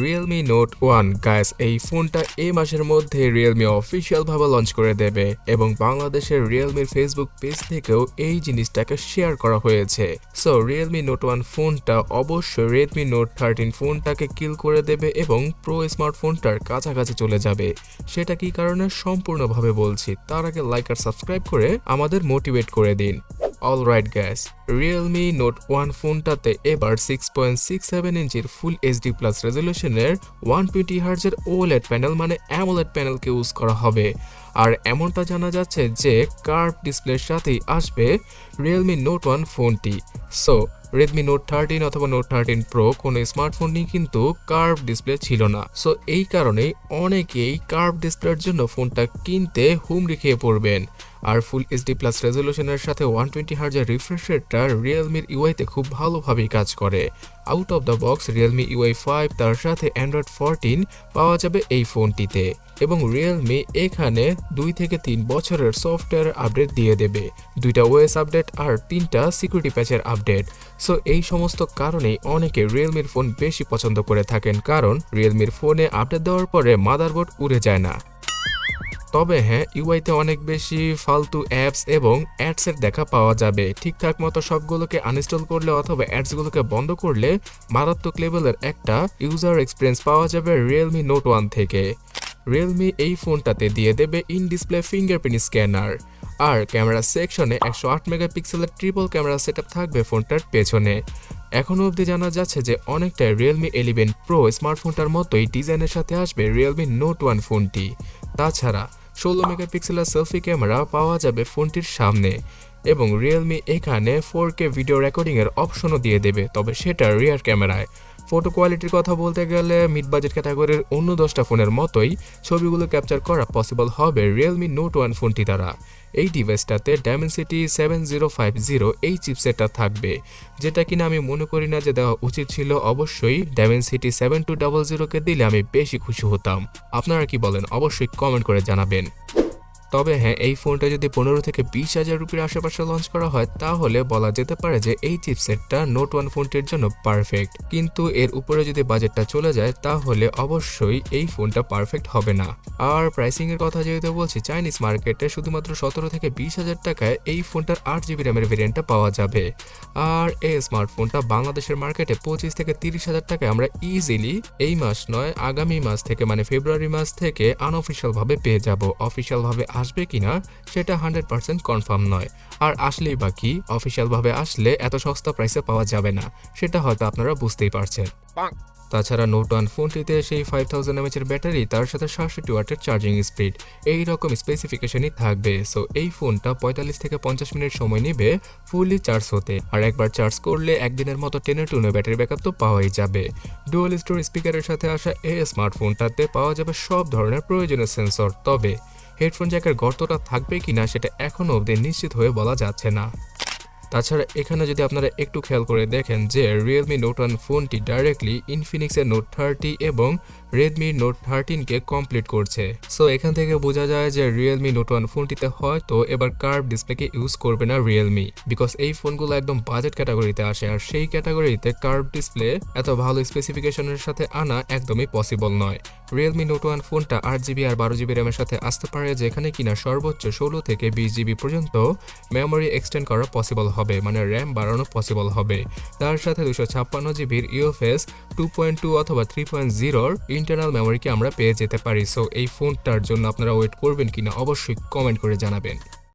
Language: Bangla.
Realme Note 1 গাইস, এই ফোনটা এই মাসের মধ্যে Realme অফিশিয়াল ভাবে লঞ্চ করে দেবে এবং বাংলাদেশের Realme ফেসবুক পেজ থেকেও এই জিনিসটাকে শেয়ার করা হয়েছে। সো Realme Note 1 ফোনটা অবশ্যই Redmi Note 13 ফোনটাকে কিল করে দেবে এবং প্রো স্মার্টফোনটার কাছাকাছি চলে যাবে। সেটা কি কারণে সম্পূর্ণভাবে বলছি, তার আগে লাইক আর সাবস্ক্রাইব করে আমাদের মোটিভেট করে দিন। অলরাইট গ্যাস, Realme Note 1 ফোনটাতে এবার 6.67 ইঞ্চির ফুল এইচডি প্লাস রেজলিউশনের 120 Hz OLED প্যানেল মানে অ্যামোলেড প্যানেলকে ইউজ করা হবে। আর এমনটা জানা যাচ্ছে যে কার্ভ ডিসপ্লের সাথেই আসবে Realme Note 1 ফোনটি। সো Redmi Note 13 অথবা Note 13 Pro কোনো স্মার্টফোনই কিন্তু কার্ভ ডিসপ্লে ছিল না। সো এই কারণেই অনেকেই কার্ভ ডিসপ্লের জন্য ফোনটা কিনতে হুমড়ি খেয়ে পড়বেন। আর ফুল এইচডি প্লাস রেজলিউশনের সাথে 120 Hz রিফ্রেশ রেটটা রিয়েলমির ইউআইতে খুব ভালোভাবেই কাজ করে। Out of the box Realme UI 5 তার সাথে Android 14 পাওয়া যাবে এই ফোনটিতে এবং Realme এখানে 2 থেকে 3 বছরের সফটওয়্যার আপডেট দিয়ে দেবে, 2টা ওএস আপডেট আর 3টা সিকিউরিটি প্যাচের আপডেট। সো এই সমস্ত কারণেই অনেকে Realmeর ফোন বেশি পছন্দ করে থাকেন, কারণ Realmeর ফোনে আপডেট দেওয়ার পরে মাদারবোর্ড উড়ে যায় না। তবে হ্যাঁ, ইউআইতে অনেক বেশি ফালতু অ্যাপস এবং অ্যাডসের দেখা পাওয়া যাবে। ঠিকঠাক মতো সবগুলোকে আনইনস্টল করলে অথবা অ্যাডসগুলোকে বন্ধ করলে মারাত্মক লেভেলের একটা ইউজার এক্সপিরিয়েন্স পাওয়া যাবে Realme Note 1 থেকে। Realme এই ফোনটাতে দিয়ে দেবে ইন ডিসপ্লে ফিঙ্গারপ্রিন্ট স্ক্যানার আর ক্যামেরা সেকশনে 108 মেগাপিক্সেলের ট্রিপল ক্যামেরা সেটআপ থাকবে ফোনটার পেছনে। এখনো অবধি জানা যাচ্ছে যে অনেকটা Realme 11 Pro স্মার্টফোনটার মতোই ডিজাইনের সাথে আসবে Realme Note 1 ফোনটি। তাছাড়া 16 মেগাপিক্সেলের সেলফি ক্যামেরা পাওয়া যাবে ফোনটির সামনে এবং Realme এখানে 4K ভিডিও রেকর্ডিং এর অপশনও দিয়ে দেবে, তবে সেটা রিয়ার ক্যামেরায়। ফটো কোয়ালিটির কথা বলতে গেলে মিড বাজেট ক্যাটাগরির অন্য 10টা ফোনের মতোই ছবিগুলো ক্যাপচার করা পসিবল হবে Realme Note 1 ফোনটি দ্বারা। এই ডিভাইসটাতে Dimensity 7050 এই চিপসেটটা থাকবে, যেটা কিনা আমি মনে করি না যে দেওয়া উচিত ছিল। অবশ্যই Dimensity 7200 কে দিলে আমি বেশি খুশি হতাম। আপনারা কি বলেন অবশ্যই কমেন্ট করে জানাবেন। তবে হ্যাঁ, এই ফোনটা যদি 15 থেকে 20,000 রুপির আশেপাশে লঞ্চ করা হয় তাহলে বলা যেতে পারে যে এই চিপসেটটা Note 1 ফোনটির জন্য পারফেক্ট, কিন্তু এর উপরে যদি বাজেটটা চলে যায় তাহলে অবশ্যই এই ফোনটা পারফেক্ট হবে না। আর প্রাইসিং এর কথা যেহেতু বলছি, চাইনিজ মার্কেটে শুধুমাত্র 17 থেকে 20,000 টাকায় এই ফোনটার 8GB র্যামের ভেরিয়েন্টটা পাওয়া যাবে। আর এই স্মার্টফোনটা বাংলাদেশের মার্কেটে 25 থেকে 30,000 টাকায় আমরা ইজিলি এই মাস নয় আগামী মাস থেকে মানে ফেব্রুয়ারি মাস থেকে আনঅফিশিয়াল ভাবে পেয়ে যাব। অফিশিয়াল ভাবে আসবে কিনা সেটা 100% কনফার্ম নয়, আর আসলেই বাকি অফিশিয়াল ভাবে আসলে এত সস্তা প্রাইসে পাওয়া যাবে না, সেটা হয়তো আপনারা বুঝতেই পারছেন। তাছাড়া Note 1 ফোনটিতে সেই 5000 mAh এর ব্যাটারি, তার সাথে 67 ওয়াটের চার্জিং স্পিড, এই রকম স্পেসিফিকেশনই থাকবে। সো এই ফোনটা 45 থেকে 50 মিনিট সময় নেবে ফুললি চার্জ হতে, আর একবার চার্জ করলে একদিনের মতো টেনে টুনে ব্যাটারি ব্যাকআপ তো পাওয়াই যাবে। ডুয়াল স্টোর স্পিকারের সাথে আসা এই স্মার্টফোনটাতে পাওয়া যাবে সব ধরনের প্রয়োজনীয় সেন্সর, তবে হেডফোন জ্যাকের গর্তটা থাকবে কিনা সেটা এখনো অবধি নিশ্চিত হয়ে বলা যাচ্ছে না। তাছাড়া এখানে যদি আপনারা একটু খেয়াল করে দেখেন যে Realme Note 1 ফোনটি ডাইরেক্টলি ইনফিনিক্সের Note 30 এবং Redmi Note 13 কে কমপ্লিট করছে। সো এখান থেকে বোঝা যায় যে Realme Note 1 ফোনটিতে হয়তো এবার কার্ভ ডিসপ্লেকে ইউজ করবে না Realme, বিকজ এই ফোনগুলো একদম বাজেট ক্যাটাগরিতে আসে, আর সেই ক্যাটাগরিতে কার্ভ ডিসপ্লে এত ভালো স্পেসিফিকেশনের সাথে আনা একদমই পসিবল নয়। Realme Note 1 ফোনটা 8GB আর 12GB র্যামের সাথে আসতে পারে, যেখানে কিনা সর্বোচ্চ 16 থেকে 20GB পর্যন্ত মেমোরি এক্সটেন্ড করা পসিবল হবে, মানে র্যাম বাড়ানো পসিবল হবে। তার সাথে 256GBর UFS 2.2 অথবা 3.0 ইন্টারনাল মেমোরিকে আমরা পেয়ে যেতে পারি। সো এই ফোনটার জন্য আপনারা ওয়েট করবেন কিনা অবশ্যই কমেন্ট করে জানাবেন।